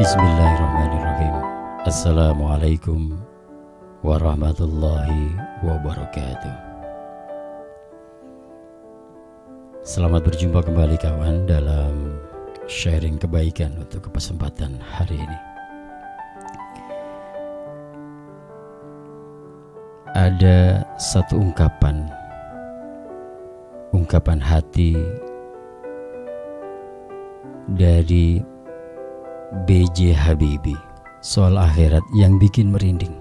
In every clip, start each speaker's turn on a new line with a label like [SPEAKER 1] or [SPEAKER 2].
[SPEAKER 1] Bismillahirrahmanirrahim. Assalamualaikum warahmatullahi wabarakatuh. Selamat berjumpa kembali kawan dalam sharing kebaikan untuk kesempatan hari ini. Ada satu ungkapan hati dari B.J. Habibie soal akhirat yang bikin merinding,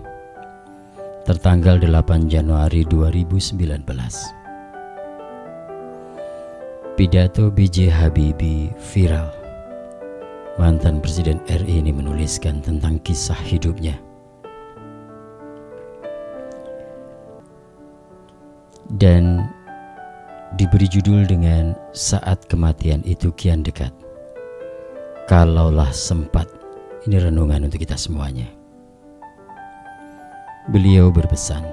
[SPEAKER 1] tertanggal 8 Januari 2019. Pidato B.J. Habibie viral. Mantan Presiden RI ini menuliskan tentang kisah hidupnya dan diberi judul dengan "Saat Kematian Itu Kian Dekat. Kalaulah sempat." Ini renungan untuk kita semuanya. Beliau berpesan,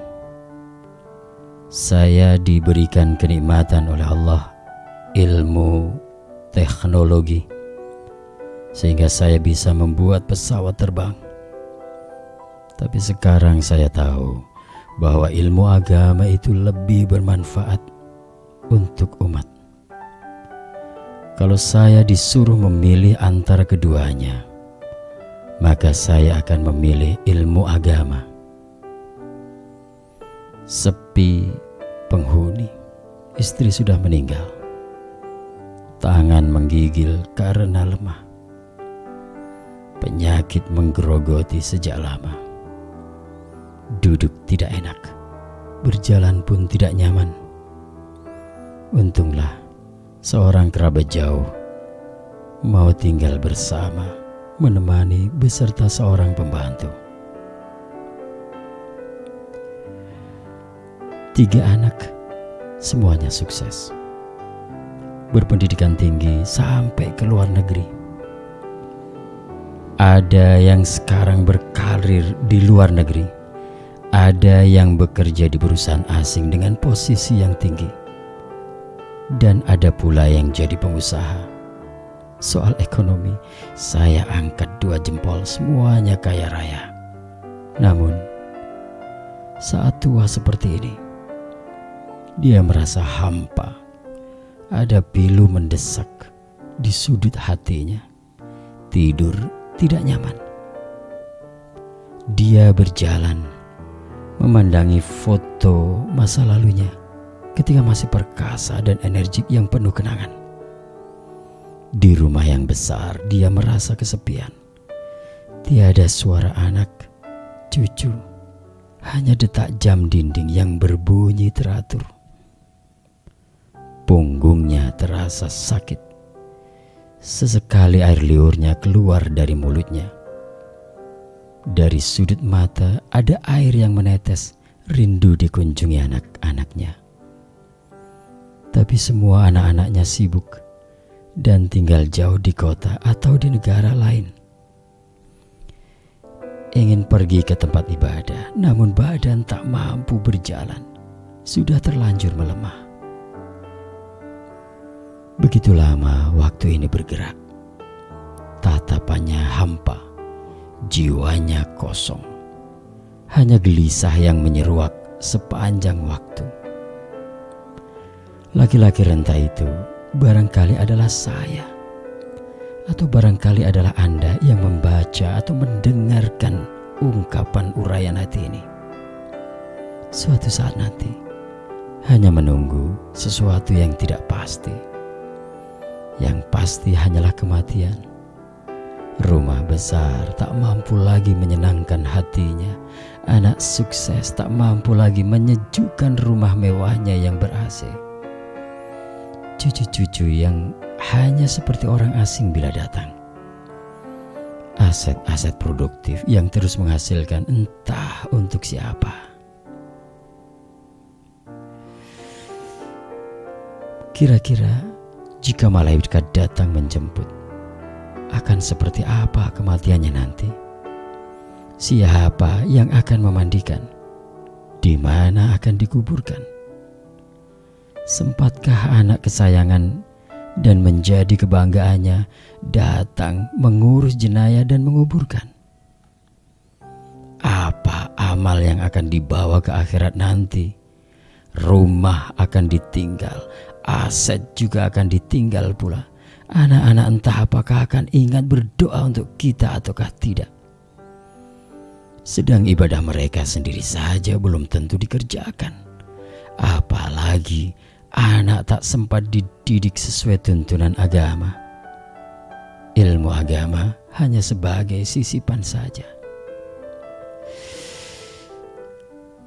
[SPEAKER 1] "Saya diberikan kenikmatan oleh Allah ilmu teknologi sehingga saya bisa membuat pesawat terbang. Tapi sekarang saya tahu bahwa ilmu agama itu lebih bermanfaat untuk umat. Kalau saya disuruh memilih antara keduanya, maka saya akan memilih ilmu agama." Sepi penghuni, istri sudah meninggal. Tangan menggigil karena lemah. Penyakit menggerogoti sejak lama. Duduk tidak enak, berjalan pun tidak nyaman. Untunglah seorang kerabat jauh mau tinggal bersama, menemani beserta seorang pembantu. 3 anak, semuanya sukses, berpendidikan tinggi sampai ke luar negeri. Ada yang sekarang berkarir di luar negeri, ada yang bekerja di perusahaan asing dengan posisi yang tinggi, dan ada pula yang jadi pengusaha. Soal ekonomi, saya angkat 2 jempol, semuanya kaya raya. Namun, saat tua seperti ini, dia merasa hampa. Ada pilu mendesak di sudut hatinya. Tidur tidak nyaman. Dia berjalan, memandangi foto masa lalunya ketika masih perkasa dan energik yang penuh kenangan. Di rumah yang besar, dia merasa kesepian. Tiada suara anak, cucu, hanya detak jam dinding yang berbunyi teratur. Punggungnya terasa sakit. Sesekali air liurnya keluar dari mulutnya. Dari sudut mata ada air yang menetes, rindu dikunjungi anak-anaknya. Tapi semua anak-anaknya sibuk dan tinggal jauh di kota atau di negara lain. Ingin pergi ke tempat ibadah, namun badan tak mampu berjalan, sudah terlanjur melemah. Begitu lama waktu ini bergerak. Tatapannya hampa, jiwanya kosong. Hanya gelisah yang menyeruak sepanjang waktu. Laki-laki renta itu barangkali adalah saya, atau barangkali adalah Anda yang membaca atau mendengarkan ungkapan uraian hati ini. Suatu saat nanti, hanya menunggu sesuatu yang tidak pasti. Yang pasti hanyalah kematian. Rumah besar tak mampu lagi menyenangkan hatinya. Anak sukses tak mampu lagi menyejukkan rumah mewahnya yang ber-AC. Cucu-cucu yang hanya seperti orang asing bila datang. Aset-aset produktif yang terus menghasilkan entah untuk siapa. Kira-kira jika malaikat datang menjemput, akan seperti apa kematiannya nanti? Siapa yang akan memandikan? Di mana akan dikuburkan? Sempatkah anak kesayangan dan menjadi kebanggaannya datang mengurus jenazah dan menguburkan. Apa amal yang akan dibawa ke akhirat nanti? Rumah akan ditinggal, aset juga akan ditinggal pula. Anak-anak entah apakah akan ingat berdoa untuk kita ataukah tidak. Sedang ibadah mereka sendiri saja belum tentu dikerjakan. Apalagi anak tak sempat dididik sesuai tuntunan agama. Ilmu agama hanya sebagai sisipan saja.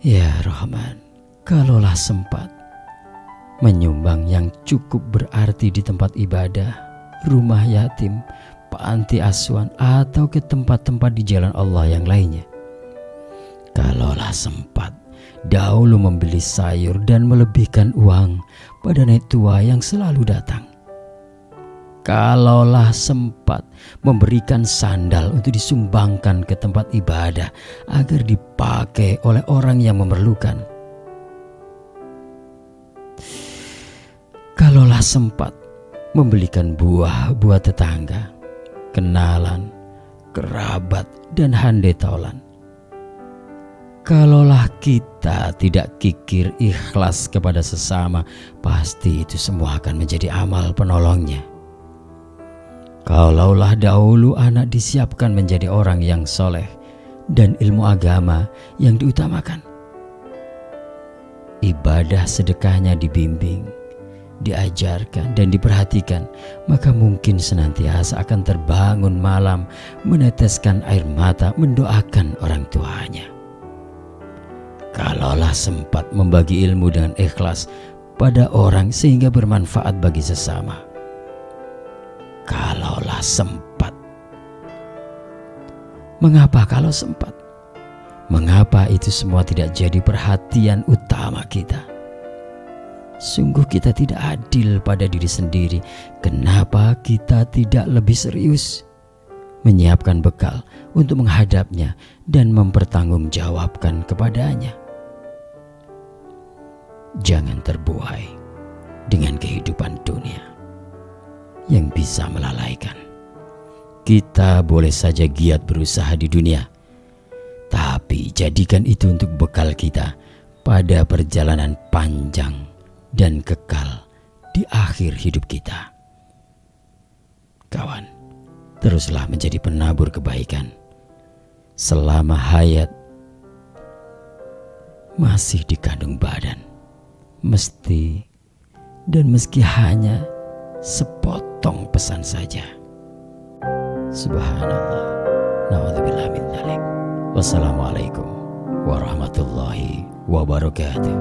[SPEAKER 1] Ya Rahman, kalaulah sempat menyumbang yang cukup berarti di tempat ibadah, rumah yatim, panti asuhan, atau ke tempat-tempat di jalan Allah yang lainnya. Kalaulah sempat dahulu membeli sayur dan melebihkan uang pada naik tua yang selalu datang. Kalaulah sempat memberikan sandal untuk disumbangkan ke tempat ibadah agar dipakai oleh orang yang memerlukan. Kalaulah sempat membelikan buah buat tetangga, kenalan, kerabat, dan handai taulan. Kalaulah kita tidak kikir ikhlas kepada sesama, pasti itu semua akan menjadi amal penolongnya. Kalaulah dahulu anak disiapkan menjadi orang yang soleh dan ilmu agama yang diutamakan, ibadah sedekahnya dibimbing, diajarkan dan diperhatikan, maka mungkin senantiasa akan terbangun malam meneteskan air mata mendoakan orang tuanya. Kalaulah sempat membagi ilmu dengan ikhlas pada orang sehingga bermanfaat bagi sesama. Kalaulah sempat. Mengapa kalau sempat? Mengapa itu semua tidak jadi perhatian utama kita? Sungguh kita tidak adil pada diri sendiri. Kenapa kita tidak lebih serius menyiapkan bekal untuk menghadapnya dan mempertanggungjawabkan kepadanya? Jangan terbuai dengan kehidupan dunia yang bisa melalaikan. Kita boleh saja giat berusaha di dunia, tapi jadikan itu untuk bekal kita pada perjalanan panjang dan kekal di akhir hidup kita. Kawan, teruslah menjadi penabur kebaikan selama hayat masih dikandung badan. Meski hanya sepotong pesan saja. Subhanallah, na'udzubillah min dzalik. Wassalamualaikum warahmatullahi wabarakatuh.